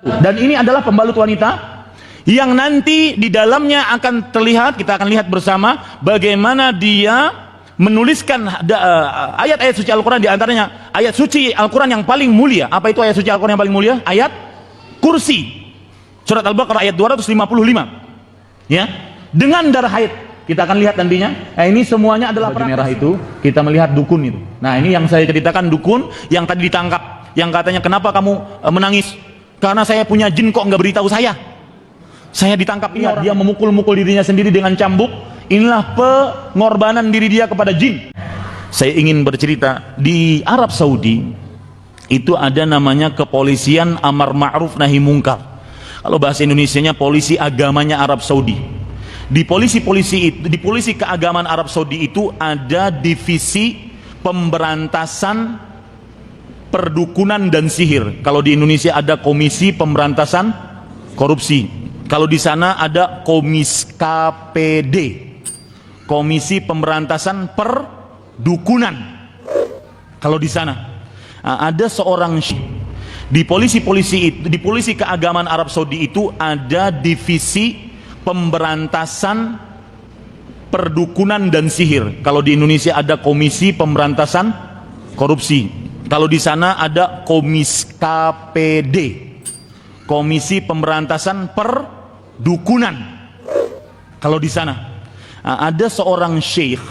Dan ini adalah pembalut wanita yang nanti di dalamnya akan terlihat, kita akan lihat bersama bagaimana dia menuliskan ayat-ayat suci Al-Quran, di antaranya ayat suci Al-Quran yang paling mulia. Apa itu ayat suci Al-Quran yang paling mulia? Ayat kursi, surat Al-Baqarah ayat 255 ya, dengan darah haid. Kita akan lihat nantinya. Ini semuanya adalah baju merah itu. Kita melihat dukun itu. Nah, ini yang saya ceritakan, dukun yang tadi ditangkap, yang katanya, kenapa kamu menangis? Karena saya punya jin, kok nggak beritahu saya ditangkap. Ini dia memukul-mukul dirinya sendiri dengan cambuk. Inilah pengorbanan diri dia kepada jin. Saya ingin bercerita, di Arab Saudi itu ada namanya kepolisian amar ma'ruf nahi mungkar. Kalau bahasa Indonesianya polisi agamanya Arab Saudi. Di polisi keagamaan Arab Saudi itu ada divisi pemberantasan perdukunan dan sihir. Kalau di Indonesia ada komisi pemberantasan korupsi. Kalau di sana ada KPD, komisi pemberantasan perdukunan. Kalau di sana ada seorang di polisi keagamaan Arab Saudi itu ada divisi pemberantasan perdukunan dan sihir. Kalau di Indonesia ada komisi pemberantasan korupsi. Kalau di sana ada KPD, komisi pemberantasan perdukunan. Kalau di sana ada seorang syekh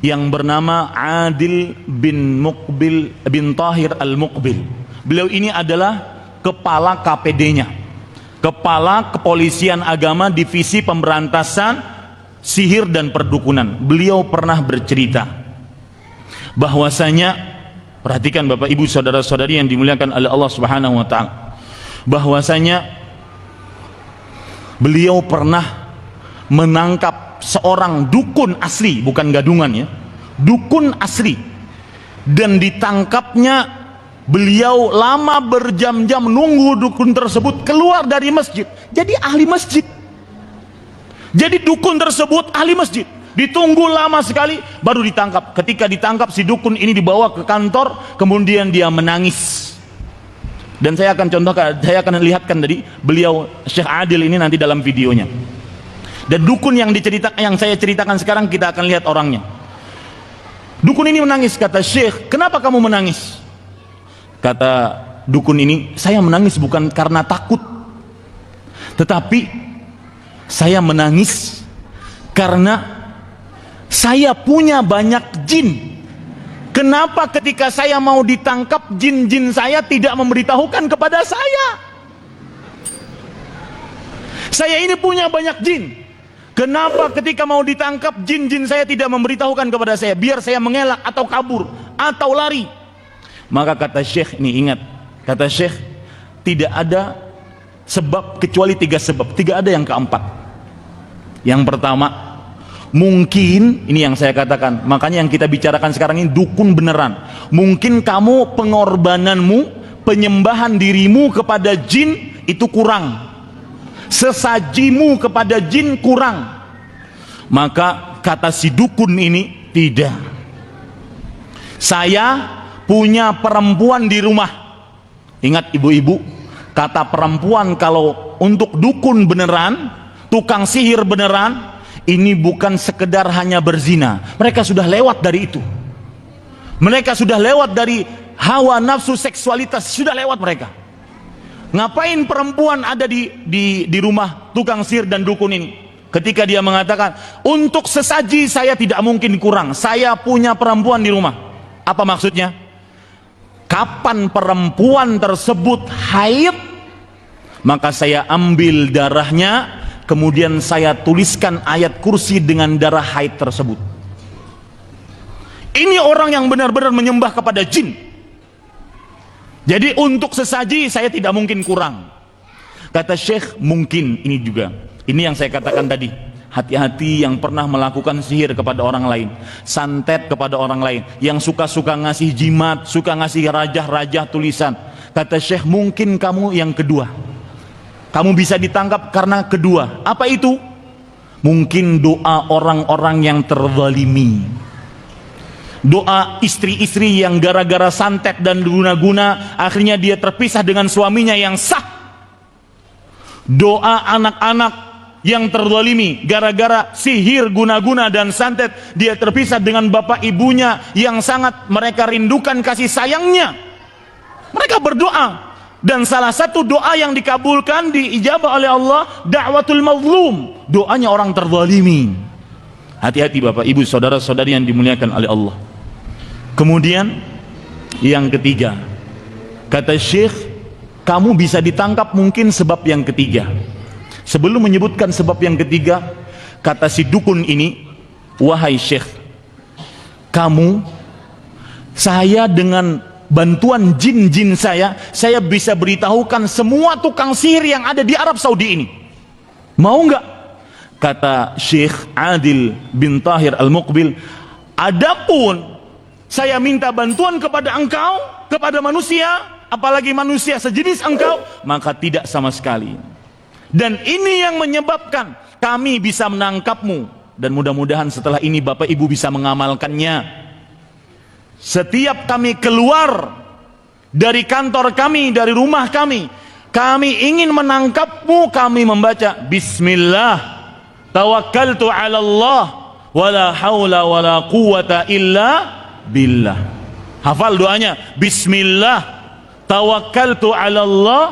yang bernama Adil bin Muqbil bin Tahir al-Muqbil. Beliau ini adalah kepala KPD-nya, kepala kepolisian agama divisi pemberantasan sihir dan perdukunan. Beliau pernah bercerita bahwasanya, perhatikan Bapak Ibu saudara-saudari yang dimuliakan oleh Allah Subhanahu wa taala, bahwasanya beliau pernah menangkap seorang dukun asli, bukan gadungan ya, dukun asli, dan ditangkapnya beliau lama berjam-jam nunggu dukun tersebut keluar dari masjid. Jadi ahli masjid, jadi dukun tersebut ahli masjid, ditunggu lama sekali baru ditangkap. Ketika ditangkap, si dukun ini dibawa ke kantor, kemudian dia menangis. Dan saya akan contohkan, saya akan lihatkan tadi beliau Syekh Adil ini nanti dalam videonya. Dan dukun yang saya ceritakan sekarang, kita akan lihat orangnya. Dukun ini menangis. Kata Syekh, kenapa kamu menangis? Kata dukun ini, saya menangis bukan karena takut, tetapi saya menangis karena saya punya banyak jin. Kenapa ketika saya mau ditangkap, jin-jin saya tidak memberitahukan kepada saya? Saya ini punya banyak jin. Kenapa ketika mau ditangkap, jin-jin saya tidak memberitahukan kepada saya, biar saya mengelak atau kabur atau lari? Maka kata Syekh ini, ingat, kata Syekh, tidak ada sebab kecuali 3 sebab, tidak ada yang keempat. Yang pertama, mungkin, ini yang saya katakan, makanya yang kita bicarakan sekarang ini dukun beneran. Mungkin kamu pengorbananmu, penyembahan dirimu kepada jin itu kurang, sesajimu kepada jin kurang. Maka kata si dukun ini, tidak, saya punya perempuan di rumah. Ingat ibu-ibu, kata perempuan kalau untuk dukun beneran, tukang sihir beneran, ini bukan sekedar hanya berzina. Mereka sudah lewat dari itu. Mereka sudah lewat dari hawa nafsu seksualitas, sudah lewat mereka. Ngapain perempuan ada di rumah tukang sihir dan dukun ini? Ketika dia mengatakan, untuk sesaji saya tidak mungkin kurang, saya punya perempuan di rumah. Apa maksudnya? Kapan perempuan tersebut haid, maka saya ambil darahnya, kemudian saya tuliskan ayat kursi dengan darah haid tersebut. Ini orang yang benar-benar menyembah kepada jin. Jadi untuk sesaji saya tidak mungkin kurang. Kata Syekh, mungkin ini juga, ini yang saya katakan tadi, hati-hati yang pernah melakukan sihir kepada orang lain, santet kepada orang lain, yang suka-suka ngasih jimat, suka ngasih rajah-rajah tulisan. Kata Syekh, mungkin kamu yang kedua, kamu bisa ditangkap karena kedua. Apa itu? Mungkin doa orang-orang yang terzalimi. Doa istri-istri yang gara-gara santet dan guna-guna akhirnya dia terpisah dengan suaminya yang sah. Doa anak-anak yang terzalimi gara-gara sihir, guna-guna dan santet, dia terpisah dengan bapak ibunya yang sangat mereka rindukan kasih sayangnya. Mereka berdoa, dan salah satu doa yang dikabulkan, diijabah oleh Allah, da'watul mazlum, doanya orang terzalimi. Hati-hati bapak ibu saudara-saudari yang dimuliakan oleh Allah. Kemudian yang ketiga, kata Syekh, kamu bisa ditangkap mungkin sebab yang ketiga. Sebelum menyebutkan sebab yang ketiga, kata si dukun ini, wahai Syekh, saya dengan bantuan jin-jin saya bisa beritahukan semua tukang sihir yang ada di Arab Saudi ini. Mau nggak? Kata Syekh Adil bin Tahir Al-Muqbil, adapun saya minta bantuan kepada engkau, kepada manusia, apalagi manusia sejenis engkau, maka tidak sama sekali. Dan ini yang menyebabkan kami bisa menangkapmu. Dan mudah-mudahan setelah ini Bapak Ibu bisa mengamalkannya. Setiap kami keluar dari kantor kami, dari rumah kami ingin menangkapmu, kami membaca Bismillah tawakkaltu ala Allah wala haula wala quwata illa billah. Hafal doanya, Bismillah tawakkaltu ala Allah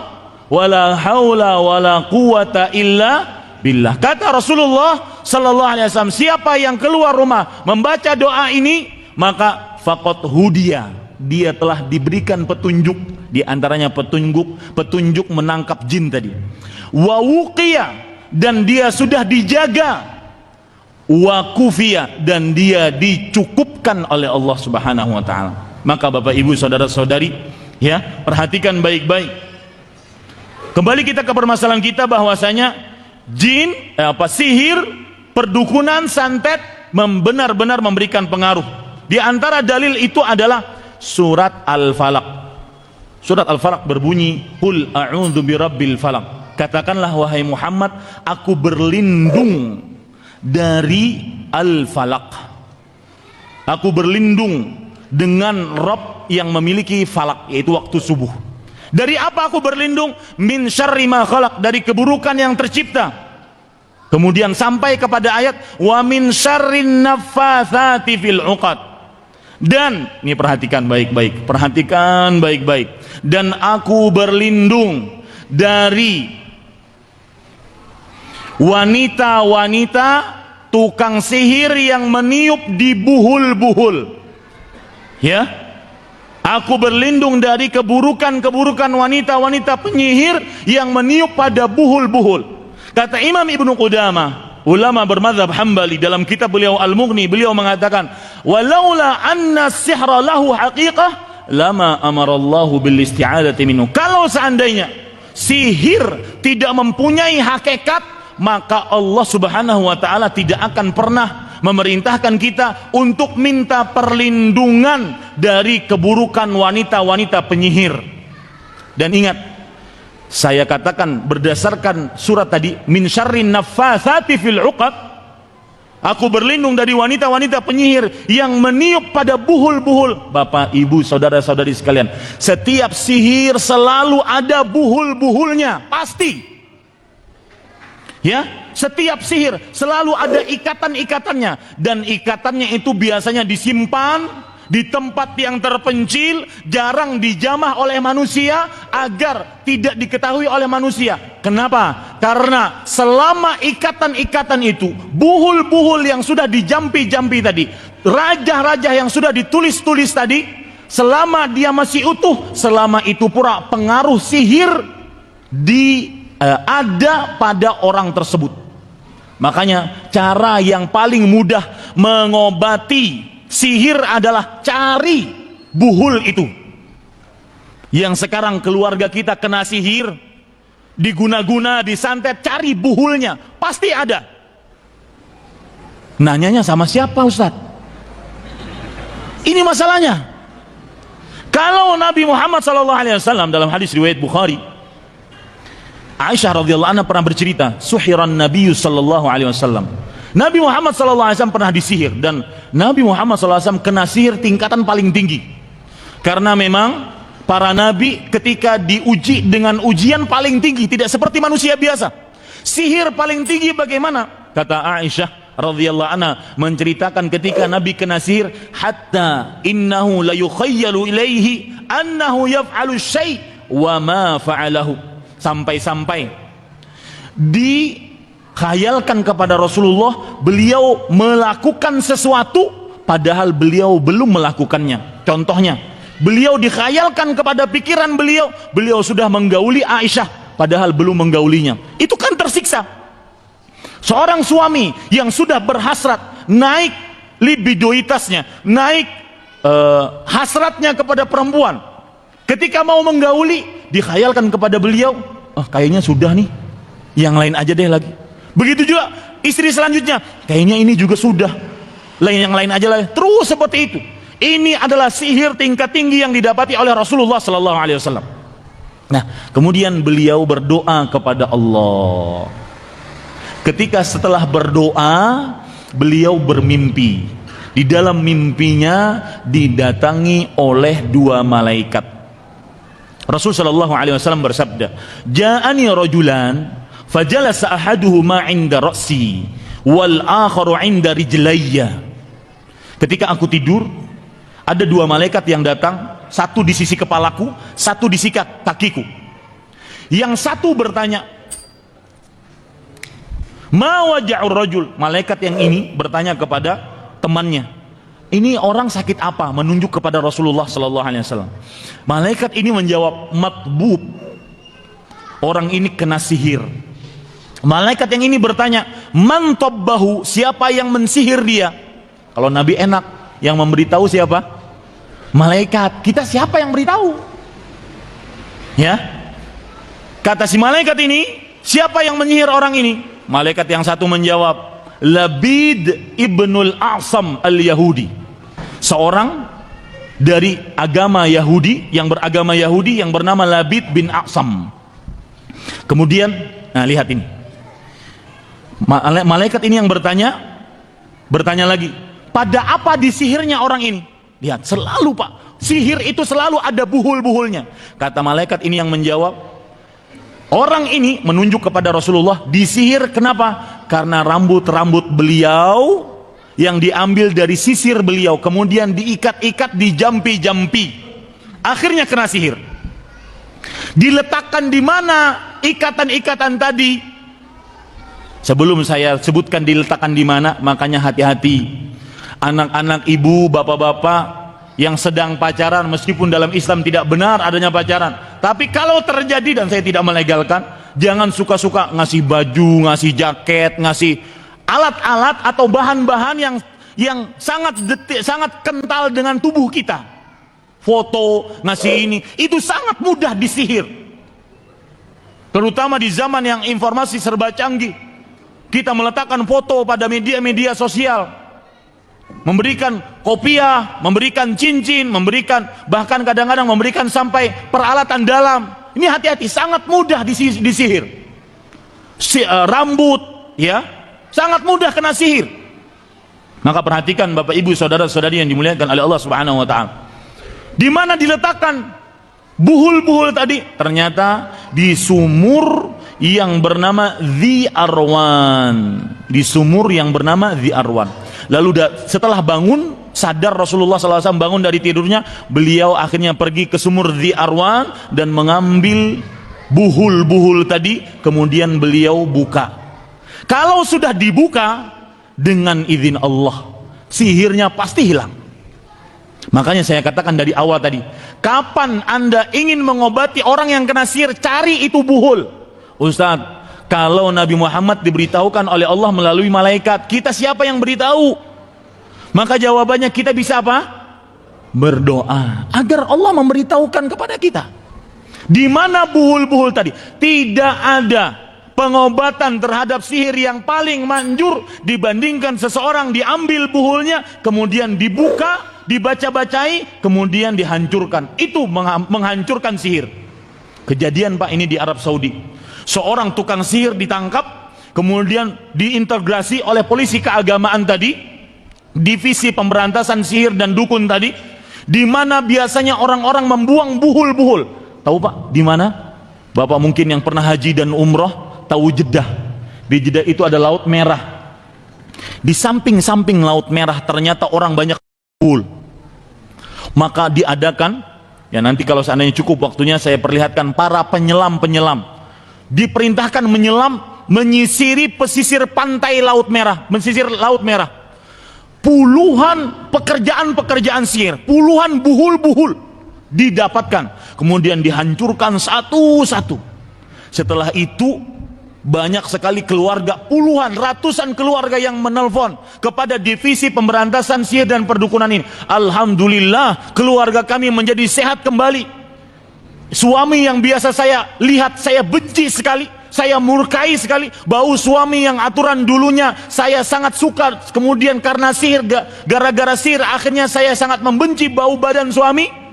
wala haula wala quwata illa billah. Kata Rasulullah sallallahu alaihi wasallam, siapa yang keluar rumah membaca doa ini, maka faqad hudiya, dia telah diberikan petunjuk, di antaranya petunjuk menangkap jin tadi. Wa wuqiya, dan dia sudah dijaga. Wa kufiya, dan dia dicukupkan oleh Allah Subhanahu wa taala. Maka Bapak Ibu saudara-saudari, ya, perhatikan baik-baik. Kembali kita ke permasalahan kita, bahwasanya jin, sihir, perdukunan, santet benar-benar memberikan pengaruh. Di antara dalil itu adalah surat Al-Falaq. Surat Al-Falaq berbunyi, Qul a'udzu birabbil falaq. Katakanlah wahai Muhammad, aku berlindung dari Al-Falaq. Aku berlindung dengan Rabb yang memiliki falak, yaitu waktu subuh. Dari apa aku berlindung? Min syarri ma khalaq, dari keburukan yang tercipta. Kemudian sampai kepada ayat wa min syarrin naffatsati fil 'uqad. Dan ini perhatikan baik-baik, perhatikan baik-baik. Dan aku berlindung dari wanita-wanita tukang sihir yang meniup di buhul-buhul. Ya, aku berlindung dari keburukan-keburukan wanita-wanita penyihir yang meniup pada buhul-buhul. Kata Imam Ibnu Qudamah, ulama bermadzhab Hambali, dalam kitab beliau Al-Mughni, beliau mengatakan, walaula anna sihra lahu haqiqah lama amarallahu bil isti'adati minhu. Kalau seandainya sihir tidak mempunyai hakikat, maka Allah Subhanahu wa taala tidak akan pernah memerintahkan kita untuk minta perlindungan dari keburukan wanita-wanita penyihir. Dan ingat, saya katakan berdasarkan surat tadi, min syarrin naffatsati fil 'uqad, aku berlindung dari wanita-wanita penyihir yang meniup pada buhul-buhul. Bapak, Ibu, saudara-saudari sekalian, setiap sihir selalu ada buhul-buhulnya, pasti. Ya, setiap sihir selalu ada ikatan-ikatannya, dan ikatannya itu biasanya disimpan di tempat yang terpencil, jarang dijamah oleh manusia agar tidak diketahui oleh manusia. Kenapa? Karena selama ikatan-ikatan itu, buhul-buhul yang sudah dijampi-jampi tadi, rajah-rajah yang sudah ditulis-tulis tadi, selama dia masih utuh, selama itu pula pengaruh sihir ada pada orang tersebut. Makanya cara yang paling mudah mengobati sihir adalah cari buhul itu. Yang sekarang keluarga kita kena sihir, diguna-guna, disantet, cari buhulnya, pasti ada. Nanyanya sama siapa, Ustaz? Ini masalahnya. Kalau Nabi Muhammad SAW dalam hadis riwayat Bukhari, Aisyah radhiyallahu anha pernah bercerita, suhiran Nabi sallallahu alaihi wasallam, Nabi Muhammad SAW pernah disihir, dan Nabi Muhammad SAW kena sihir tingkatan paling tinggi. Karena memang para nabi ketika diuji dengan ujian paling tinggi, tidak seperti manusia biasa. Sihir paling tinggi bagaimana? Kata Aisyah radhiyallahu anha menceritakan ketika Nabi kena sihir, hatta innahu la yukhayyalu ilaihi annahu yaf'alu syai' wa ma fa'alahu. Sampai-sampai dikhayalkan kepada Rasulullah beliau melakukan sesuatu padahal beliau belum melakukannya. Contohnya, beliau dikhayalkan kepada pikiran beliau sudah menggauli Aisyah padahal belum menggaulinya. Itu kan tersiksa. Seorang suami yang sudah berhasrat, naik libidoitasnya, naik hasratnya kepada perempuan, ketika mau menggauli dikhayalkan kepada beliau, oh kayaknya sudah nih, yang lain aja deh lagi. Begitu juga istri selanjutnya, kayaknya ini juga sudah, yang lain aja lah. Terus seperti itu. Ini adalah sihir tingkat tinggi yang didapati oleh Rasulullah sallallahu alaihi wasallam. Nah, kemudian beliau berdoa kepada Allah. Ketika setelah berdoa, beliau bermimpi. Di dalam mimpinya didatangi oleh dua malaikat. Rasul sallallahu alaihi wasallam bersabda, "Ja'ani rajulan fajalasa ahaduhuma 'inda ra'si wal akharu 'inda rijlayya." Ketika aku tidur, ada dua malaikat yang datang, satu di sisi kepalaku, satu di sisi kakiku. Yang satu bertanya, "Ma waja'ur rajul?" Malaikat yang ini bertanya kepada temannya, "Ini orang sakit apa?" Menunjuk kepada Rasulullah sallallahu alaihi wasallam. Malaikat ini menjawab, "Matbub." Orang ini kena sihir. Malaikat yang ini bertanya, "Man tabbahu?" Siapa yang mensihir dia? Kalau Nabi enak, yang memberitahu siapa? Malaikat. Kita siapa yang beritahu? Ya. Kata si malaikat ini, siapa yang menyihir orang ini? Malaikat yang satu menjawab, Labid ibnul A'sam al-Yahudi. Seorang dari agama Yahudi, yang beragama Yahudi, yang bernama Labid bin A'sam. Kemudian, nah lihat ini. Malaikat ini yang bertanya lagi, pada apa disihirnya orang ini? Lihat, selalu Pak, sihir itu selalu ada buhul-buhulnya. Kata malaikat ini yang menjawab, orang ini menunjuk kepada Rasulullah, disihir kenapa? Karena rambut-rambut beliau yang diambil dari sisir beliau, kemudian diikat-ikat, dijampi-jampi, akhirnya kena sihir. Diletakkan di mana ikatan-ikatan tadi? Sebelum saya sebutkan diletakkan di mana, makanya hati-hati. Anak-anak ibu, bapak-bapak yang sedang pacaran, meskipun dalam Islam tidak benar adanya pacaran, tapi kalau terjadi, dan saya tidak melegalkan, jangan suka-suka ngasih baju, ngasih jaket, ngasih alat-alat atau bahan-bahan yang sangat kental dengan tubuh kita. Foto, ngasih ini, itu sangat mudah disihir. Terutama di zaman yang informasi serba canggih. Kita meletakkan foto pada media-media sosial, memberikan kopiah, memberikan cincin, memberikan bahkan kadang-kadang memberikan sampai peralatan dalam. Ini hati-hati, sangat mudah disihir. Rambut, ya, sangat mudah kena sihir. Maka perhatikan Bapak Ibu, saudara-saudari yang dimuliakan oleh Allah Subhanahu wa taala. Di mana diletakkan buhul-buhul tadi? Ternyata di sumur yang bernama Dhi Arwan. Di sumur yang bernama Dhi Arwan. Lalu setelah bangun, sadar Rasulullah SAW bangun dari tidurnya, beliau akhirnya pergi ke sumur Dhi Arwan dan mengambil buhul-buhul tadi, kemudian beliau buka. Kalau sudah dibuka, dengan izin Allah, sihirnya pasti hilang. Makanya saya katakan dari awal tadi, kapan Anda ingin mengobati orang yang kena sihir, cari itu buhul. Ustaz, kalau Nabi Muhammad diberitahukan oleh Allah melalui malaikat, kita siapa yang beritahu? Maka jawabannya kita bisa apa? Berdoa agar Allah memberitahukan kepada kita. Di mana buhul-buhul tadi? Tidak ada pengobatan terhadap sihir yang paling manjur dibandingkan seseorang diambil buhulnya, kemudian dibuka, dibaca-bacai, kemudian dihancurkan. Itu menghancurkan sihir. Kejadian Pak ini di Arab Saudi. Seorang tukang sihir ditangkap kemudian diintegrasi oleh polisi keagamaan tadi, divisi pemberantasan sihir dan dukun tadi, di mana biasanya orang-orang membuang buhul-buhul. Tahu Pak, di mana? Bapak mungkin yang pernah haji dan umroh tahu Jeddah. Di Jeddah itu ada Laut Merah. Di samping-samping Laut Merah ternyata orang banyak buhul. Maka diadakan, ya nanti kalau seandainya cukup waktunya saya perlihatkan, para penyelam-penyelam diperintahkan menyelam, menyisiri pesisir pantai Laut Merah, mesisir Laut Merah. Puluhan pekerjaan-pekerjaan sihir, puluhan buhul-buhul didapatkan, kemudian dihancurkan satu-satu. Setelah itu banyak sekali keluarga, puluhan, ratusan keluarga yang menelpon kepada divisi pemberantasan sihir dan perdukunan ini. Alhamdulillah, keluarga kami menjadi sehat kembali. Suami yang biasa saya lihat saya benci sekali, saya murkai sekali, bau suami yang aturan dulunya saya sangat suka, kemudian karena sihir, gara-gara sihir akhirnya saya sangat membenci bau badan suami.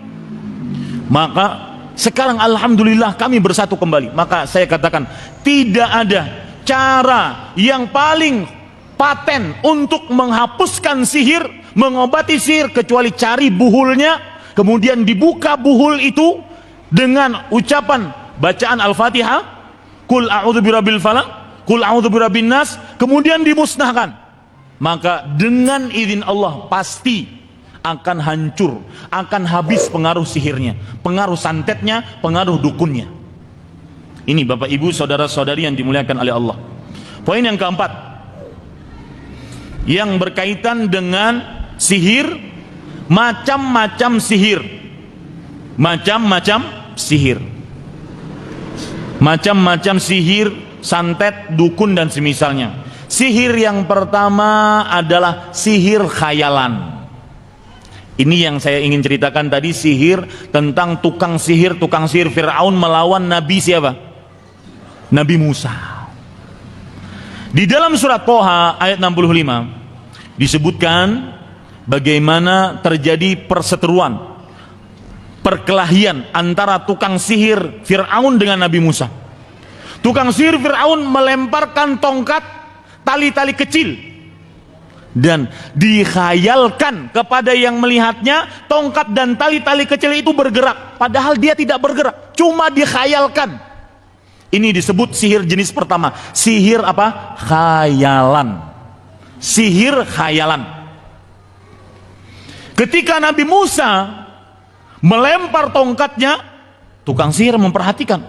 Maka sekarang alhamdulillah kami bersatu kembali. Maka saya katakan, tidak ada cara yang paling paten untuk menghapuskan sihir, mengobati sihir, kecuali cari buhulnya, kemudian dibuka buhul itu dengan ucapan bacaan Al-Fatihah, Qul a'udzu birabbil falaq, Qul a'udzu birabbin nas, kemudian dimusnahkan. Maka dengan izin Allah pasti akan hancur, akan habis pengaruh sihirnya, pengaruh santetnya, pengaruh dukunnya. Ini Bapak Ibu saudara-saudari yang dimuliakan oleh Allah. Poin yang keempat, yang berkaitan dengan sihir, macam-macam sihir, macam-macam sihir, macam-macam sihir, santet, dukun dan semisalnya. Sihir yang pertama adalah sihir khayalan. Ini yang saya ingin ceritakan tadi, sihir tentang tukang sihir Fir'aun melawan Nabi siapa? Nabi Musa. Di dalam surat Toha ayat 65 disebutkan bagaimana terjadi perseteruan, perkelahian antara tukang sihir Fir'aun dengan Nabi Musa. Tukang sihir Fir'aun melemparkan tongkat tali-tali kecil, dan dikhayalkan kepada yang melihatnya tongkat dan tali-tali kecil itu bergerak, padahal dia tidak bergerak, cuma dikhayalkan. Ini disebut sihir jenis pertama. Sihir apa? Khayalan. Sihir khayalan. Ketika Nabi Musa melempar tongkatnya, tukang sihir memperhatikan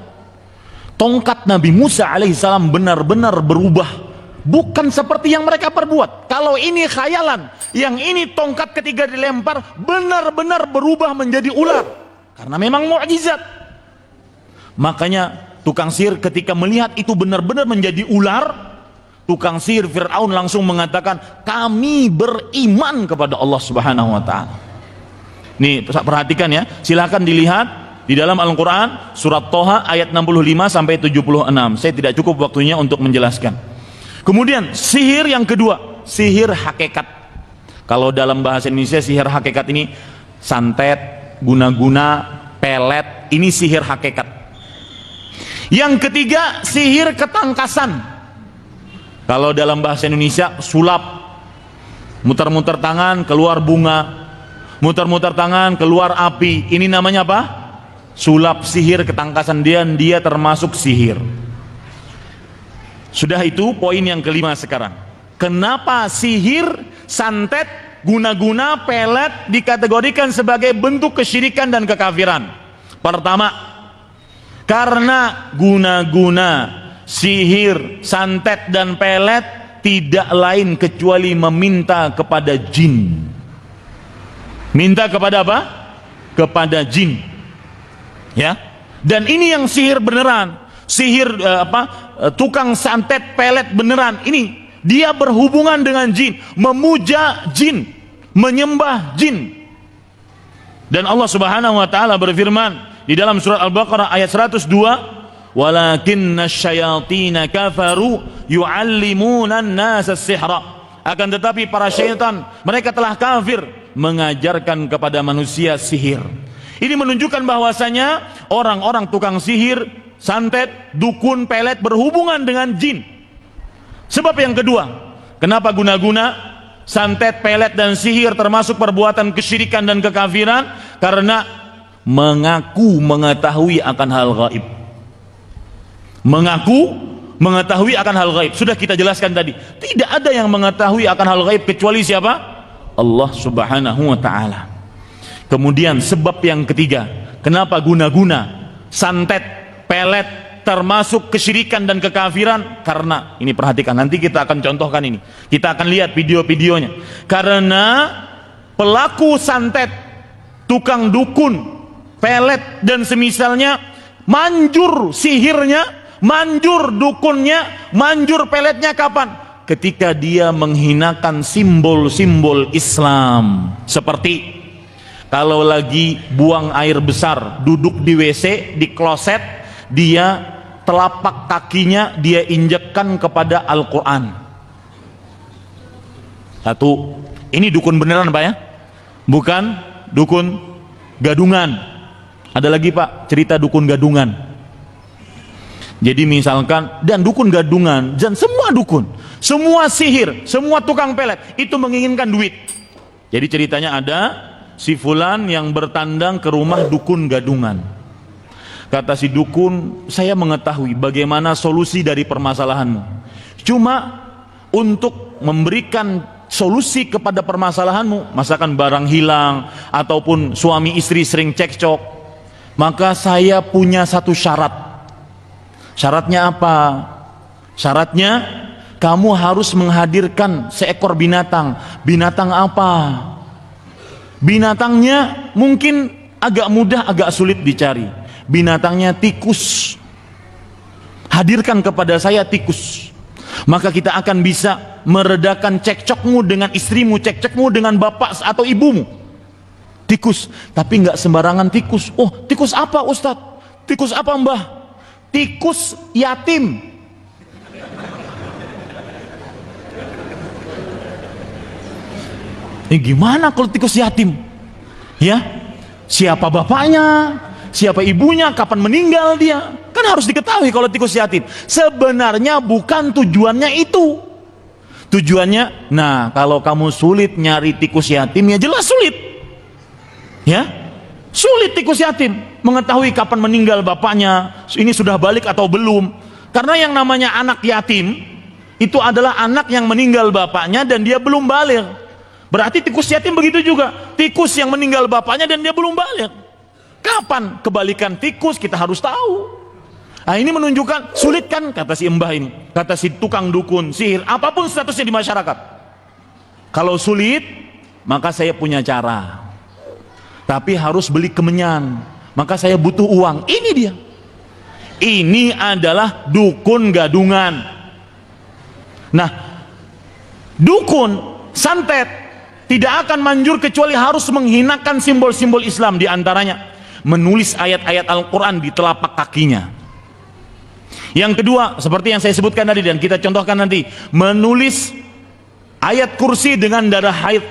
tongkat Nabi Musa alaihissalam benar-benar berubah, bukan seperti yang mereka perbuat. Kalau ini khayalan, yang ini tongkat ketika dilempar benar-benar berubah menjadi ular, karena memang mukjizat. Makanya tukang sihir ketika melihat itu benar-benar menjadi ular, tukang sihir Fir'aun langsung mengatakan, kami beriman kepada Allah Subhanahu wa ta'ala. Nih perhatikan ya, silahkan dilihat di dalam Al-Quran surat Toha ayat 65 sampai 76. Saya tidak cukup waktunya untuk menjelaskan. Kemudian sihir yang kedua, sihir hakikat. Kalau dalam bahasa Indonesia sihir hakikat ini santet, guna-guna, pelet, ini sihir hakikat. Yang ketiga, sihir ketangkasan. Kalau dalam bahasa Indonesia sulap, muter-muter tangan keluar bunga, muter-muter tangan keluar api. Ini namanya apa? Sulap, sihir ketangkasan. Dia termasuk sihir. Sudah, itu poin yang kelima sekarang. Kenapa sihir, santet, guna-guna, pelet dikategorikan sebagai bentuk kesyirikan dan kekafiran? Pertama, karena guna-guna, sihir, santet dan pelet tidak lain kecuali meminta kepada jin. Minta kepada apa? Kepada jin. Ya. Dan ini yang sihir beneran. Sihir tukang santet pelet beneran ini, dia berhubungan dengan jin, memuja jin, menyembah jin. Dan Allah Subhanahu wa taala berfirman di dalam surat Al-Baqarah ayat 102, walakinna syayatina kafaru yu'allimuna an-nasa as-sihra, akan tetapi para syaitan mereka telah kafir mengajarkan kepada manusia sihir. Ini menunjukkan bahwasanya orang-orang tukang sihir, santet, dukun, pelet berhubungan dengan jin. Sebab yang kedua, kenapa guna-guna, santet, pelet dan sihir termasuk perbuatan kesyirikan dan kekafiran? Karena mengaku mengetahui akan hal gaib. Mengaku mengetahui akan hal gaib. Sudah kita jelaskan tadi, tidak ada yang mengetahui akan hal gaib kecuali siapa? Allah Subhanahu wa ta'ala. Kemudian sebab yang ketiga, kenapa guna-guna, santet, pelet termasuk kesyirikan dan kekafiran? Karena, ini perhatikan, nanti kita akan contohkan ini, kita akan lihat video-videonya. Karena pelaku santet, tukang dukun, pelet dan semisalnya, manjur sihirnya, manjur dukunnya, manjur peletnya kapan? Ketika dia menghinakan simbol-simbol Islam. Seperti kalau lagi buang air besar, duduk di WC, di kloset, dia telapak kakinya dia injekkan kepada Al-Quran. Satu, ini dukun beneran Pak ya, bukan dukun gadungan. Ada lagi Pak, cerita dukun gadungan. Jadi misalkan, dan dukun gadungan, dan semua dukun, semua sihir, semua tukang pelet, itu menginginkan duit. Jadi ceritanya ada si fulan yang bertandang ke rumah dukun gadungan. Kata si dukun, saya mengetahui bagaimana solusi dari permasalahanmu. Cuma untuk memberikan solusi kepada permasalahanmu, misalkan barang hilang ataupun suami istri sering cekcok, maka saya punya satu syarat. Syaratnya apa? Syaratnya kamu harus menghadirkan seekor binatang. Binatang apa? Binatangnya mungkin agak mudah, agak sulit dicari. Binatangnya tikus. Hadirkan kepada saya tikus. Maka kita akan bisa meredakan cekcokmu dengan istrimu, cekcokmu dengan bapak atau ibumu. Tikus, tapi nggak sembarangan tikus. Oh, tikus apa Ustadz? Tikus apa Mbah? Tikus yatim. Gimana kalau tikus yatim? Ya, siapa bapaknya, siapa ibunya, kapan meninggal dia, kan harus diketahui kalau tikus yatim. Sebenarnya bukan tujuannya itu. Tujuannya, nah kalau kamu sulit nyari tikus yatim, ya jelas sulit. Ya, sulit tikus yatim mengetahui kapan meninggal bapaknya, ini sudah balik atau belum. Karena yang namanya anak yatim itu adalah anak yang meninggal bapaknya dan dia belum balik. Berarti tikus yatim begitu juga, tikus yang meninggal bapaknya dan dia belum balik. Kapan kebalikan tikus kita harus tahu. Nah ini menunjukkan sulit kan, kata si mbah ini, kata si tukang dukun, sihir, apapun statusnya di masyarakat. Kalau sulit, maka saya punya cara. Tapi harus beli kemenyan, maka saya butuh uang. Ini dia. Ini adalah dukun gadungan. Nah, dukun santet tidak akan manjur kecuali harus menghinakan simbol-simbol Islam, diantaranya menulis ayat-ayat Al-Quran di telapak kakinya. Yang kedua, seperti yang saya sebutkan tadi dan kita contohkan nanti, menulis ayat kursi dengan darah haid.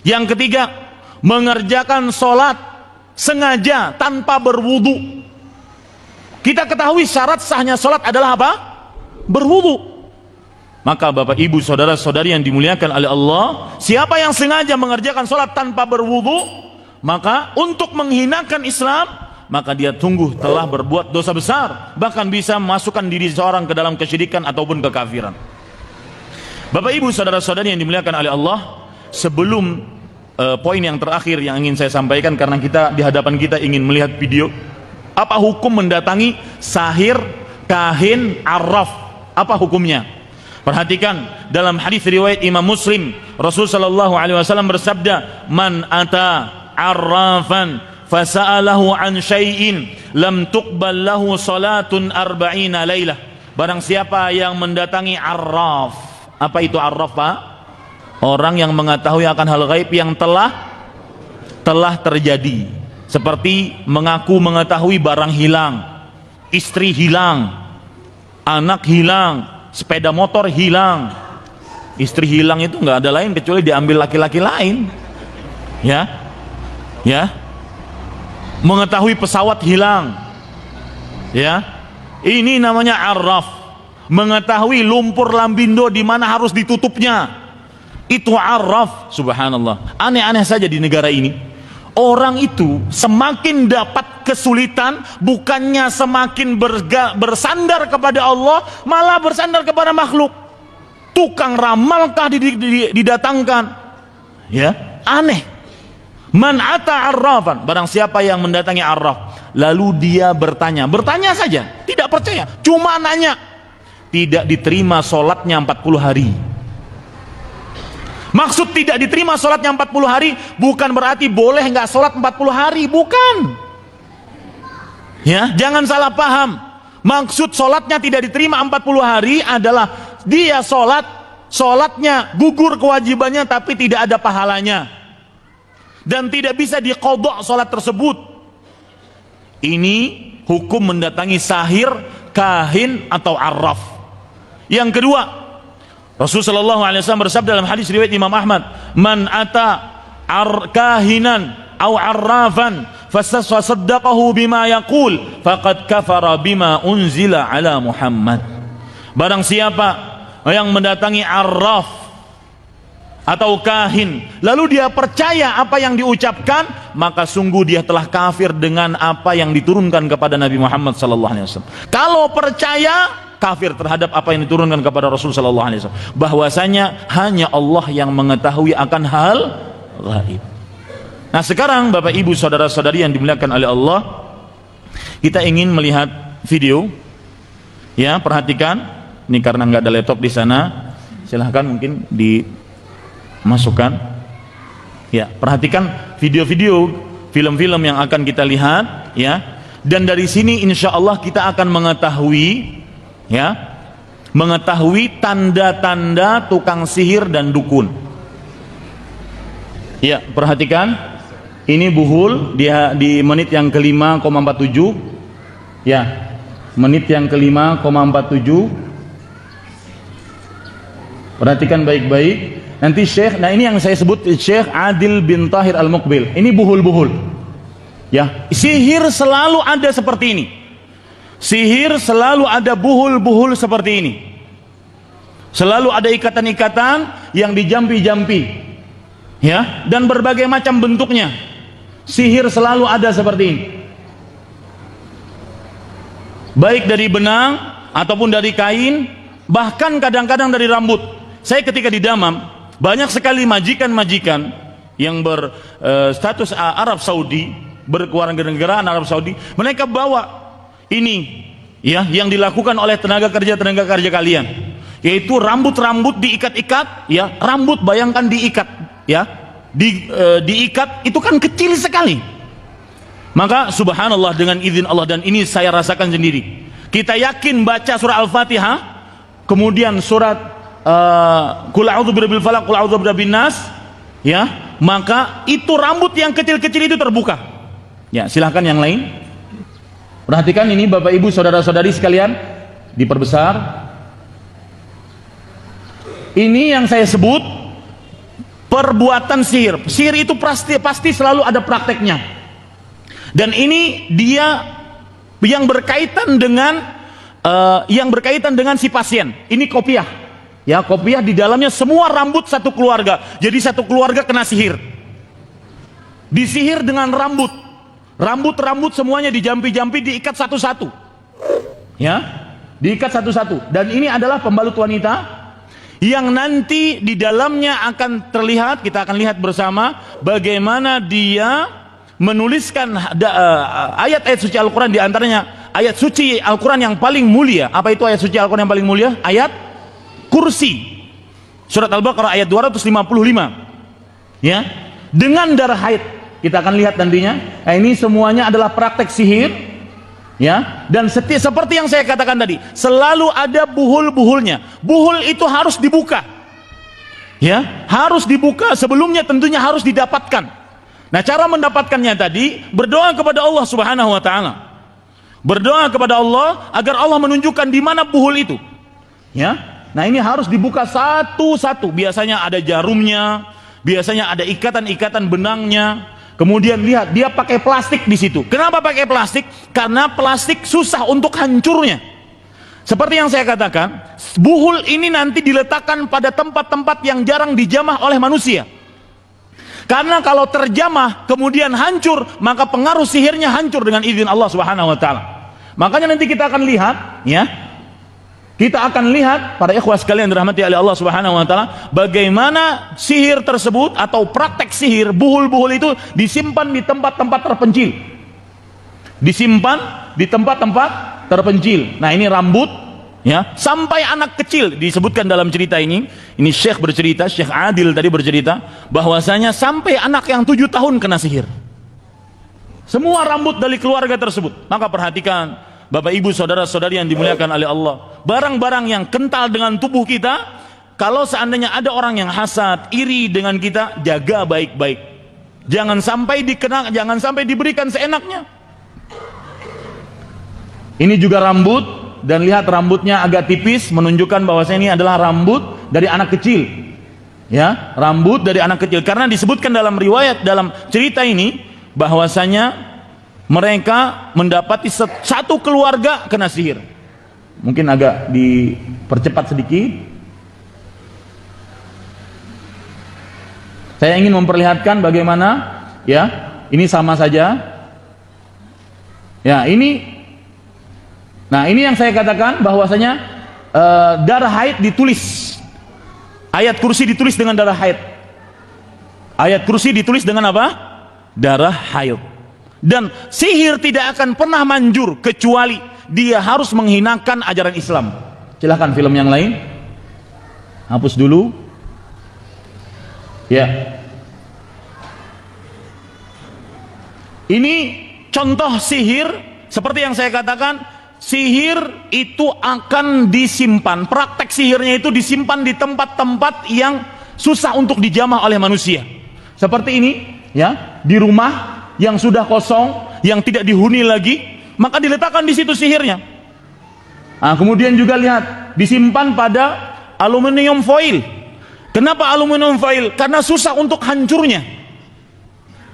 Yang ketiga, mengerjakan sholat sengaja tanpa berwudu. Kita ketahui syarat sahnya sholat adalah apa? Berwudu. Maka bapak ibu saudara-saudari yang dimuliakan oleh Allah, siapa yang sengaja mengerjakan sholat tanpa berwudu, maka untuk menghinakan Islam, maka dia telah berbuat dosa besar, bahkan bisa memasukkan diri seorang ke dalam kesyirikan ataupun kekafiran. Bapak ibu saudara-saudari yang dimuliakan oleh Allah, sebelum poin yang terakhir yang ingin saya sampaikan, karena kita di hadapan kita ingin melihat video, apa hukum mendatangi sahir, kahin, arraf, apa hukumnya? Perhatikan dalam hadis riwayat Imam Muslim, Rasul sallallahu alaihi wasallam bersabda, "Man ata arrafan fasa'alahu an syai'in lam tuqbal lahu salatun arba'ina lailah." Barang siapa yang mendatangi arraf. Apa itu arraf, Pak? Orang yang mengetahui akan hal gaib yang telah terjadi. Seperti mengaku mengetahui barang hilang, istri hilang, anak hilang, sepeda motor hilang. Istri hilang itu nggak ada lain kecuali diambil laki-laki lain. Ya, ya. Mengetahui pesawat hilang. Ya, ini namanya arraf. mengetahui lumpur lambindo di mana harus ditutupnya. Itu arraf. Subhanallah. Aneh-aneh saja di negara ini. Orang itu semakin dapat kesulitan, bukannya semakin bersandar kepada Allah, malah bersandar kepada makhluk. Tukang ramalkah didatangkan? Ya, aneh. Man ata arrafan, barang siapa yang mendatangi arraf, lalu dia bertanya saja, tidak percaya, cuma nanya, tidak diterima sholatnya 40 hari. Maksud tidak diterima sholatnya 40 hari bukan berarti boleh nggak sholat 40 hari, bukan. Ya, jangan salah paham. Maksud sholatnya tidak diterima 40 hari adalah dia sholatnya gugur kewajibannya tapi tidak ada pahalanya dan tidak bisa diqadha sholat tersebut. Ini hukum mendatangi sahir, kahin atau arraf. Yang kedua, Rasulullah SAW bersabda dalam hadis riwayat Imam Ahmad, man ata kahinan aw arrafan fasaddaqahu bima yaqul faqad kafara bima unzila ala Muhammad. Barang siapa yang mendatangi arraf atau kahin lalu dia percaya apa yang diucapkan, maka sungguh dia telah kafir dengan apa yang diturunkan kepada Nabi Muhammad SAW. Kalau percaya, kafir terhadap apa yang diturunkan kepada Rasul sallallahu alaihi wasallam, bahwasanya hanya Allah yang mengetahui akan hal gaib. Nah, sekarang Bapak Ibu saudara-saudari yang dimuliakan oleh Allah, kita ingin melihat video. Ya, perhatikan. Ini karena nggak ada laptop di sana, silahkan mungkin dimasukkan. Ya, perhatikan video-video film-film yang akan kita lihat, ya. Dan dari sini insya Allah kita akan mengetahui, ya, mengetahui tanda-tanda tukang sihir dan dukun. Ya, perhatikan. Ini buhul dia di menit yang ke-5,47. Ya, menit yang ke-5,47. Perhatikan baik-baik. Nanti Syekh, nah ini yang saya sebut Syekh Adil bin Tahir Al-Muqbil. Ini buhul-buhul. Ya, sihir selalu ada seperti ini. Sihir selalu ada buhul-buhul seperti ini. Selalu ada ikatan-ikatan yang dijampi-jampi. Ya, dan berbagai macam bentuknya. Sihir selalu ada seperti ini. Baik dari benang ataupun dari kain, bahkan kadang-kadang dari rambut. Saya ketika di Damam, banyak sekali majikan-majikan yang berstatus Arab Saudi, berkeluarga negaraan Arab Saudi, mereka bawa ini, ya, yang dilakukan oleh tenaga kerja kalian, yaitu rambut-rambut diikat-ikat, ya, rambut bayangkan diikat, ya, diikat itu kan kecil sekali. Maka subhanallah, dengan izin Allah, dan ini saya rasakan sendiri, kita yakin baca surah Al-Fatihah, kemudian surat Qul a'udzu birabbil falaq, qul a'udzu birabbin nas, ya, maka itu rambut yang kecil-kecil itu terbuka. Ya, silahkan yang lain. Perhatikan ini Bapak Ibu saudara-saudari sekalian, diperbesar. Ini yang saya sebut perbuatan sihir. Sihir itu pasti selalu ada prakteknya. Dan ini dia yang berkaitan dengan si pasien. Ini kopiah. Ya, kopiah di dalamnya semua rambut satu keluarga. Jadi satu keluarga kena sihir. Disihir dengan rambut. Rambut semuanya dijampi-jampi, diikat satu-satu. Ya, diikat satu-satu. Dan ini adalah pembalut wanita yang nanti di dalamnya akan terlihat, kita akan lihat bersama bagaimana dia menuliskan ayat-ayat suci Al-Quran, di antaranya ayat suci Al-Quran yang paling mulia. Apa itu ayat suci Al-Quran yang paling mulia? Ayat Kursi, surat Al-Baqarah ayat 255. Ya, dengan darah haid. Kita akan lihat nantinya. Nah, ini semuanya adalah praktek sihir, ya. Dan seperti yang saya katakan tadi, selalu ada buhul-buhulnya. Buhul itu harus dibuka, ya, harus dibuka. Sebelumnya tentunya harus didapatkan. Nah, cara mendapatkannya tadi, berdoa kepada Allah Subhanahu wa taala. Berdoa kepada Allah agar Allah menunjukkan di mana buhul itu. Ya. Nah, ini harus dibuka satu-satu. Biasanya ada jarumnya, biasanya ada ikatan-ikatan benangnya. Kemudian lihat, dia pakai plastik di situ. Kenapa pakai plastik? Karena plastik susah untuk hancurnya. Seperti yang saya katakan, buhul ini nanti diletakkan pada tempat-tempat yang jarang dijamah oleh manusia. Karena kalau terjamah kemudian hancur, maka pengaruh sihirnya hancur dengan izin Allah Subhanahu wa taala. Makanya nanti kita akan lihat, ya. Kita akan lihat para ikhwah sekalian dirahmati oleh Allah Subhanahu wa taala, bagaimana sihir tersebut atau praktek sihir, buhul-buhul itu disimpan di tempat-tempat terpencil. Disimpan di tempat-tempat terpencil. Nah, ini rambut, ya, sampai anak kecil disebutkan dalam cerita ini. Ini Syekh bercerita, Syekh Adil tadi bercerita bahwasanya sampai anak yang 7 tahun kena sihir. Semua rambut dari keluarga tersebut. Maka perhatikan Bapak Ibu saudara-saudari yang dimuliakan oleh Allah, barang-barang yang kental dengan tubuh kita, kalau seandainya ada orang yang hasad, iri dengan kita, jaga baik-baik. Jangan sampai dikenal, jangan sampai diberikan seenaknya. Ini juga rambut, dan lihat rambutnya agak tipis, menunjukkan bahwasanya ini adalah rambut dari anak kecil. Ya, rambut dari anak kecil, karena disebutkan dalam riwayat, dalam cerita ini bahwasanya mereka mendapati satu keluarga kena sihir. Mungkin agak dipercepat sedikit. Saya ingin memperlihatkan bagaimana, ya, ini sama saja. Ya, ini. Nah, ini yang saya katakan bahwasanya darah haid ditulis. Ayat kursi ditulis dengan darah haid. Ayat kursi ditulis dengan apa? Darah haid. Dan sihir tidak akan pernah manjur kecuali dia harus menghinakan ajaran Islam. Silahkan film yang lain, hapus dulu. Ya, ini contoh sihir. Seperti yang saya katakan, sihir itu akan disimpan, praktek sihirnya itu disimpan di tempat-tempat yang susah untuk dijamah oleh manusia. Seperti ini, ya, di rumah yang sudah kosong, yang tidak dihuni lagi, maka diletakkan di situ sihirnya. Nah, kemudian juga lihat, disimpan pada aluminium foil. Kenapa aluminium foil? Karena susah untuk hancurnya.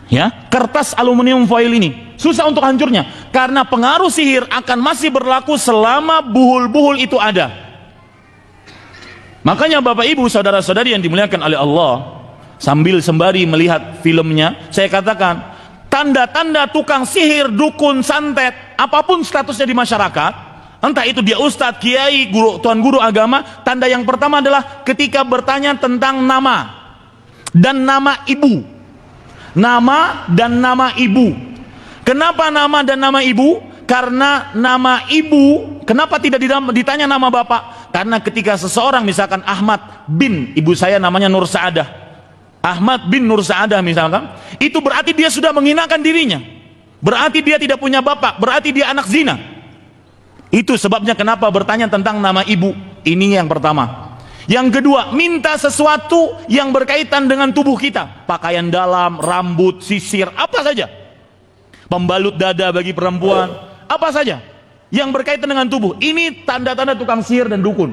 Ya, kertas aluminium foil ini susah untuk hancurnya, karena pengaruh sihir akan masih berlaku selama buhul-buhul itu ada. Makanya Bapak Ibu saudara-saudari yang dimuliakan oleh Allah, sambil sembari melihat filmnya, saya katakan tanda-tanda tukang sihir, dukun, santet, apapun statusnya di masyarakat, entah itu dia ustadz, kiai, guru, tuan guru agama, tanda yang pertama adalah ketika bertanya tentang nama dan nama ibu. Nama dan nama ibu. Kenapa nama dan nama ibu? Karena nama ibu, kenapa tidak ditanya nama bapak? Karena ketika seseorang misalkan Ahmad bin, ibu saya namanya Nur Saadah, Ahmad bin Nur Saadah misalkan, itu berarti dia sudah menghinakan dirinya, berarti dia tidak punya bapak, berarti dia anak zina. Itu sebabnya kenapa bertanya tentang nama ibu. Ini yang pertama. Yang kedua, minta sesuatu yang berkaitan dengan tubuh kita, pakaian dalam, rambut, sisir, apa saja, pembalut dada bagi perempuan, apa saja yang berkaitan dengan tubuh. Ini tanda-tanda tukang sihir dan dukun.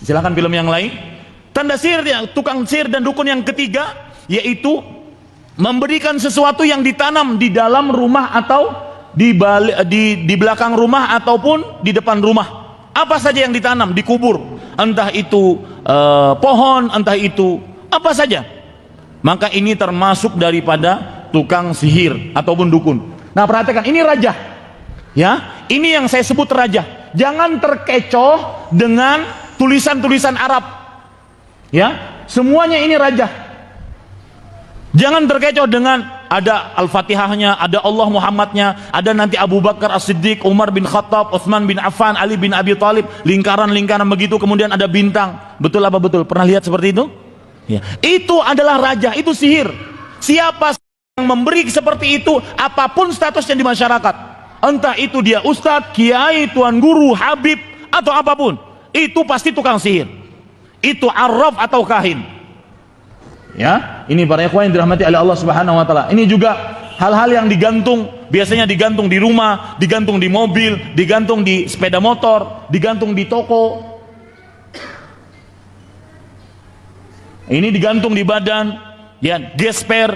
Silahkan film yang lain. Tanda sihir, tukang sihir dan dukun yang ketiga, yaitu memberikan sesuatu yang ditanam di dalam rumah atau di belakang rumah ataupun di depan rumah. Apa saja yang ditanam, dikubur, entah itu pohon, entah itu apa saja, maka ini termasuk daripada tukang sihir ataupun dukun. Nah, perhatikan, ini rajah, ya, ini yang saya sebut rajah. Jangan terkecoh dengan tulisan-tulisan Arab, ya, semuanya ini rajah. Jangan terkecoh dengan ada Al-Fatihahnya, ada Allah Muhammadnya, ada nanti Abu Bakar As-Siddiq, Umar bin Khattab, Utsman bin Affan, Ali bin Abi Thalib, lingkaran-lingkaran begitu, kemudian ada bintang. Betul apa betul? Pernah lihat seperti itu? Ya. Itu adalah rajah, itu sihir. Siapa yang memberi seperti itu, apapun statusnya di masyarakat, entah itu dia ustadz, kiai, tuan guru, habib, atau apapun, itu pasti tukang sihir. Itu arraf atau kahin. Ya, ini para ikhwan yang dirahmati oleh Allah Subhanahu wa taala. Ini juga hal-hal yang digantung, biasanya digantung di rumah, digantung di mobil, digantung di sepeda motor, digantung di toko. Ini digantung di badan, ya, gesper.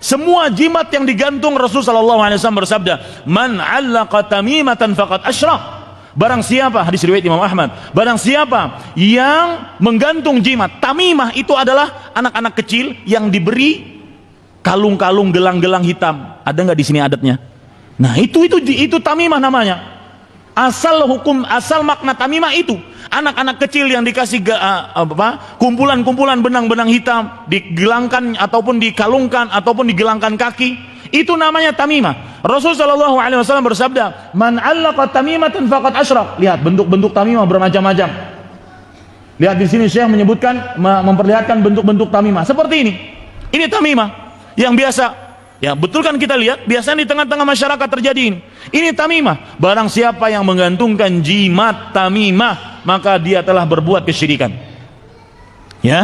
Semua jimat yang digantung, Rasulullah SAW bersabda, "Man 'allaqa tamimatan faqad asyrak." barang siapa, hadis riwayat Imam Ahmad, barang siapa yang menggantung jimat. Tamimah itu adalah anak-anak kecil yang diberi kalung-kalung gelang-gelang hitam. Ada nggak di sini adatnya? Nah, itu tamimah namanya. Asal makna tamimah itu anak-anak kecil yang dikasih kumpulan-kumpulan benang-benang hitam, digelangkan ataupun dikalungkan ataupun digelangkan kaki, itu namanya tamimah. Rasul sallallahu alaihi wasallam bersabda, "Man 'allaqa tamimatan faqad asyrak." Lihat bentuk-bentuk tamimah bermacam-macam. Lihat di sini Syekh menyebutkan, memperlihatkan bentuk-bentuk tamimah seperti ini. Ini tamimah yang biasa. Ya, betul kan kita lihat, biasanya di tengah-tengah masyarakat terjadi ini. Ini tamimah. Barang siapa yang menggantungkan jimat tamimah, maka dia telah berbuat kesyirikan. Ya.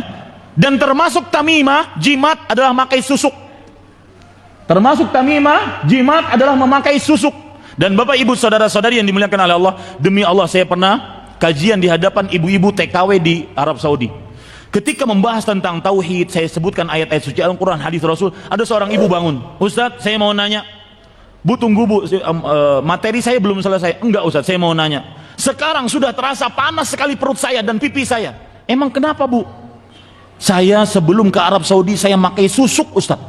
Dan termasuk tamimah, jimat adalah memakai susuk. Termasuk tamimah, jimat adalah memakai susuk. Dan Bapak Ibu saudara-saudari yang dimuliakan oleh Allah, demi Allah saya pernah kajian di hadapan ibu-ibu TKW di Arab Saudi. Ketika membahas tentang tauhid, saya sebutkan ayat-ayat suci Al-Quran, hadis Rasul. Ada seorang ibu bangun, "Ustadz, saya mau nanya." "Bu, tunggu Bu, materi saya belum selesai." "Enggak Ustadz, saya mau nanya. Sekarang sudah terasa panas sekali perut saya dan pipi saya." "Emang kenapa Bu?" "Saya sebelum ke Arab Saudi saya pakai susuk Ustadz."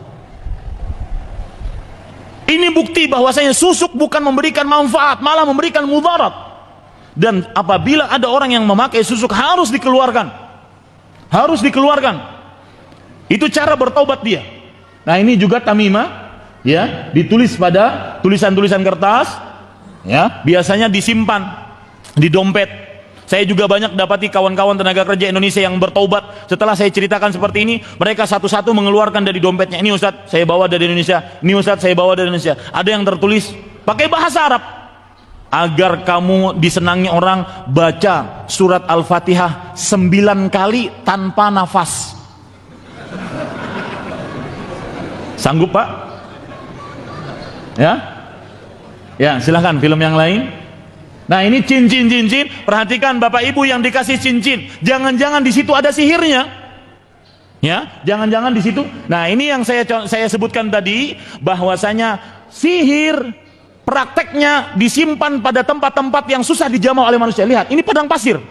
Ini bukti bahwasanya susuk bukan memberikan manfaat, malah memberikan mudarat. Dan apabila ada orang yang memakai susuk, harus dikeluarkan. Harus dikeluarkan. Itu cara bertaubat dia. Nah, ini juga tamimah, ya, ditulis pada tulisan-tulisan kertas, ya, biasanya disimpan di dompet. Saya juga banyak dapati kawan-kawan tenaga kerja Indonesia yang bertaubat. Setelah saya ceritakan seperti ini, mereka satu-satu mengeluarkan dari dompetnya. "Ini Ustadz, saya bawa dari Indonesia. Ini Ustadz, saya bawa dari Indonesia." Ada yang tertulis pakai bahasa Arab. "Agar kamu disenangi orang, baca surat Al-Fatihah 9 kali tanpa nafas." Sanggup Pak? Ya? Ya, silahkan film yang lain. Nah, ini cincin. Perhatikan Bapak Ibu yang dikasih cincin, jangan-jangan di situ ada sihirnya. Ya, jangan-jangan di situ. Nah, ini yang saya sebutkan tadi, bahwasanya sihir prakteknya disimpan pada tempat-tempat yang susah dijamah oleh manusia. Lihat, ini padang pasir.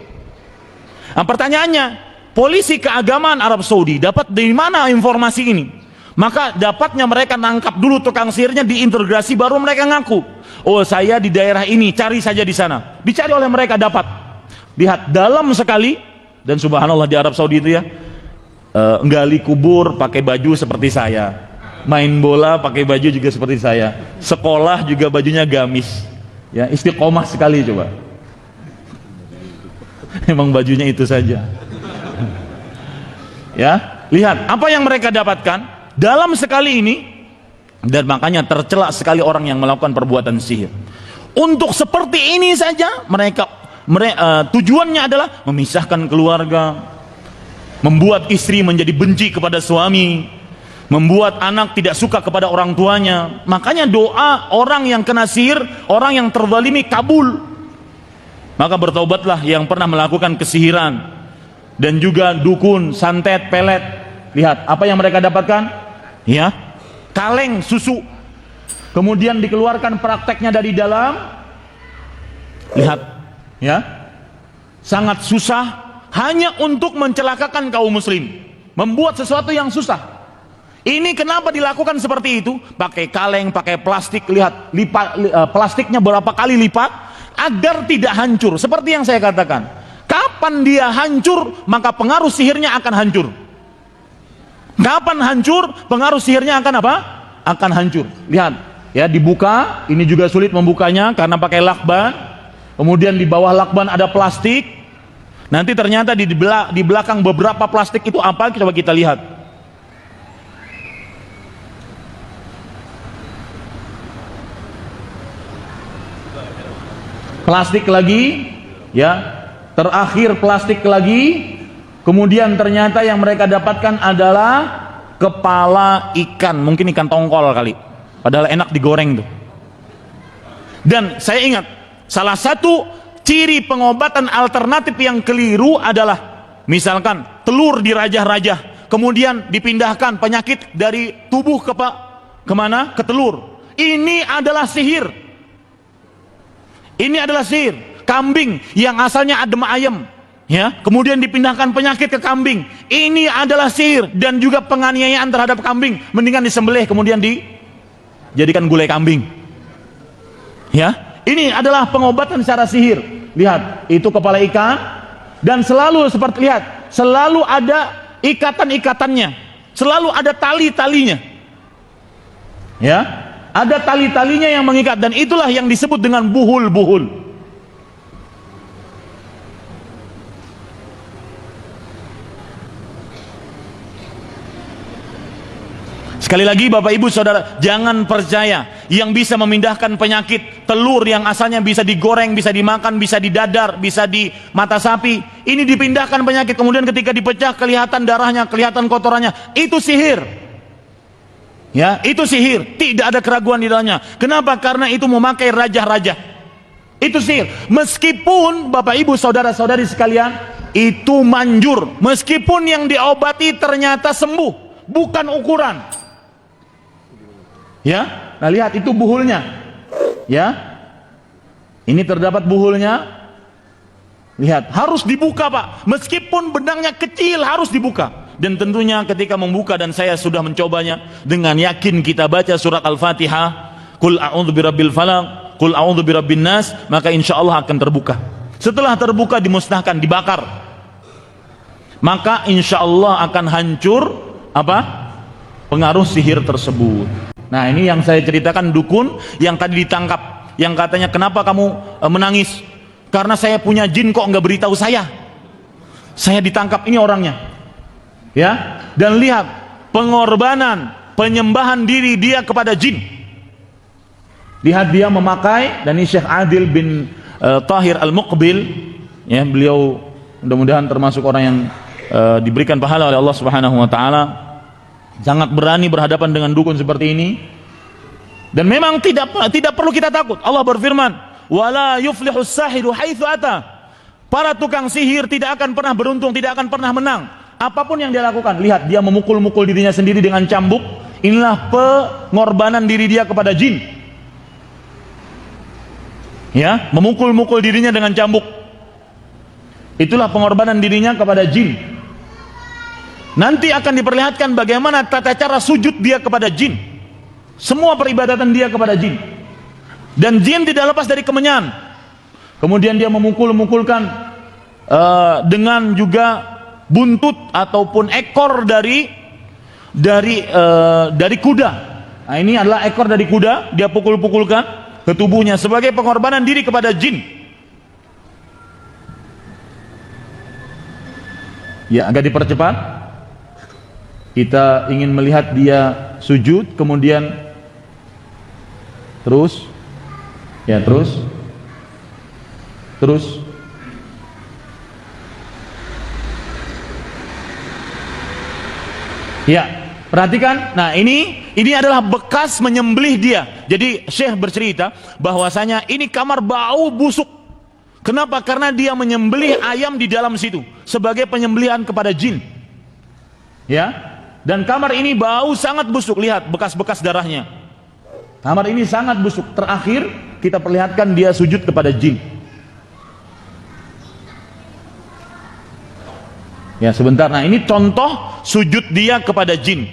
Nah, pertanyaannya, polisi keagamaan Arab Saudi dapat dari mana informasi ini? Maka dapatnya mereka nangkap dulu tukang sihirnya, diintegrasi, baru mereka ngaku, "Oh, saya di daerah ini, cari saja di sana." Dicari oleh mereka, dapat. Lihat, dalam sekali. Dan subhanallah di Arab Saudi itu ya, nggali kubur pakai baju seperti saya, main bola pakai baju juga seperti saya, sekolah juga bajunya gamis, ya, istiqomah sekali. Coba, emang bajunya itu saja. Ya, lihat apa yang mereka dapatkan dalam sekali ini. Dan makanya tercela sekali orang yang melakukan perbuatan sihir. Untuk seperti ini saja mereka tujuannya adalah memisahkan keluarga, membuat istri menjadi benci kepada suami, membuat anak tidak suka kepada orang tuanya. Makanya doa orang yang kena sihir, orang yang terzalimi, kabul. Maka bertaubatlah yang pernah melakukan kesihiran, dan juga dukun, santet, pelet. Lihat apa yang mereka dapatkan, ya, kaleng susu, kemudian dikeluarkan prakteknya dari dalam. Lihat, ya, sangat susah hanya untuk mencelakakan kaum muslim, membuat sesuatu yang susah. Ini kenapa dilakukan seperti itu? Pakai kaleng, pakai plastik. Lihat, plastiknya berapa kali lipat agar tidak hancur. Seperti yang saya katakan, kapan dia hancur, maka pengaruh sihirnya akan hancur. Kapan hancur, pengaruh sihirnya akan apa? Akan hancur. Lihat, ya, dibuka, ini juga sulit membukanya karena pakai lakban. Kemudian di bawah lakban ada plastik. Nanti ternyata di belakang beberapa plastik itu apa? Coba kita lihat. Plastik lagi, ya, terakhir plastik lagi. Kemudian ternyata yang mereka dapatkan adalah kepala ikan, mungkin ikan tongkol kali, padahal enak digoreng tuh. Dan saya ingat, salah satu ciri pengobatan alternatif yang keliru adalah, misalkan telur dirajah-rajah, kemudian dipindahkan penyakit dari tubuh kemana? Ke telur. Ini adalah sihir. Ini adalah sihir. kambing yang asalnya adem ayem, ya, kemudian dipindahkan penyakit ke kambing. Ini adalah sihir dan juga penganiayaan terhadap kambing. Mendingan disembelih kemudian dijadikan gulai kambing. Ya, ini adalah pengobatan secara sihir. Lihat, itu kepala ikan dan selalu seperti lihat, selalu ada ikatan-ikatannya, selalu ada tali-talinya. Ya, ada tali-talinya yang mengikat dan itulah yang disebut dengan buhul-buhul. Sekali lagi Bapak Ibu Saudara, jangan percaya yang bisa memindahkan penyakit telur yang asalnya bisa digoreng, bisa dimakan, bisa didadar, bisa di mata sapi, ini dipindahkan penyakit, kemudian ketika dipecah kelihatan darahnya, kelihatan kotorannya, itu sihir. Ya, itu sihir, tidak ada keraguan di dalamnya. Kenapa? Karena itu memakai raja-raja. Itu sihir. Meskipun Bapak Ibu Saudara-saudari sekalian, itu manjur, meskipun yang diobati ternyata sembuh, bukan ukuran. Ya, nah lihat itu buhulnya. Ya, ini terdapat buhulnya. Lihat, harus dibuka Pak. Meskipun benangnya kecil harus dibuka. Dan tentunya ketika membuka, dan saya sudah mencobanya, dengan yakin kita baca surat Al-Fatihah, Qul a'udzu birabbil falaq, Qul a'udzu birabbin nas, maka insya Allah akan terbuka. Setelah terbuka dimusnahkan, dibakar, maka insya Allah akan hancur apa? Pengaruh sihir tersebut. Nah, ini yang saya ceritakan dukun yang tadi ditangkap, yang katanya kenapa kamu menangis? Karena saya punya jin, kok nggak beritahu saya ditangkap, ini orangnya. Ya, dan lihat pengorbanan, penyembahan diri dia kepada jin. Lihat dia memakai, dan ini Syekh Adil bin Tahir Al-Muqbil, ya, beliau mudah-mudahan termasuk orang yang diberikan pahala oleh Allah Subhanahu wa taala. Sangat berani berhadapan dengan dukun seperti ini. Dan memang tidak perlu kita takut. Allah berfirman, "Wala yuflihus sahiru haitsu ata." Para tukang sihir tidak akan pernah beruntung, tidak akan pernah menang. Apapun yang dia lakukan, lihat dia memukul-mukul dirinya sendiri dengan cambuk. Inilah pengorbanan diri dia kepada jin. Ya, memukul-mukul dirinya dengan cambuk. Itulah pengorbanan dirinya kepada jin. Nanti akan diperlihatkan bagaimana tata cara sujud dia kepada jin. Semua peribadatan dia kepada jin. Dan jin tidak lepas dari kemenyan. Kemudian dia memukul-mukulkan dengan juga buntut ataupun ekor dari kuda. Nah, ini adalah ekor dari kuda, dia pukul-pukulkan ke tubuhnya sebagai pengorbanan diri kepada jin. Ya, agak dipercepat. Kita ingin melihat dia sujud, kemudian terus, ya, terus. Ya, perhatikan. Nah, ini adalah bekas menyembelih dia. Jadi Syekh bercerita bahwasanya ini kamar bau busuk. Kenapa? Karena dia menyembelih ayam di dalam situ sebagai penyembelihan kepada jin. Ya, dan kamar ini bau sangat busuk. Lihat bekas-bekas darahnya. Kamar ini sangat busuk. Terakhir kita perlihatkan dia sujud kepada jin. Ya, sebentar. Nah, ini contoh sujud dia kepada jin.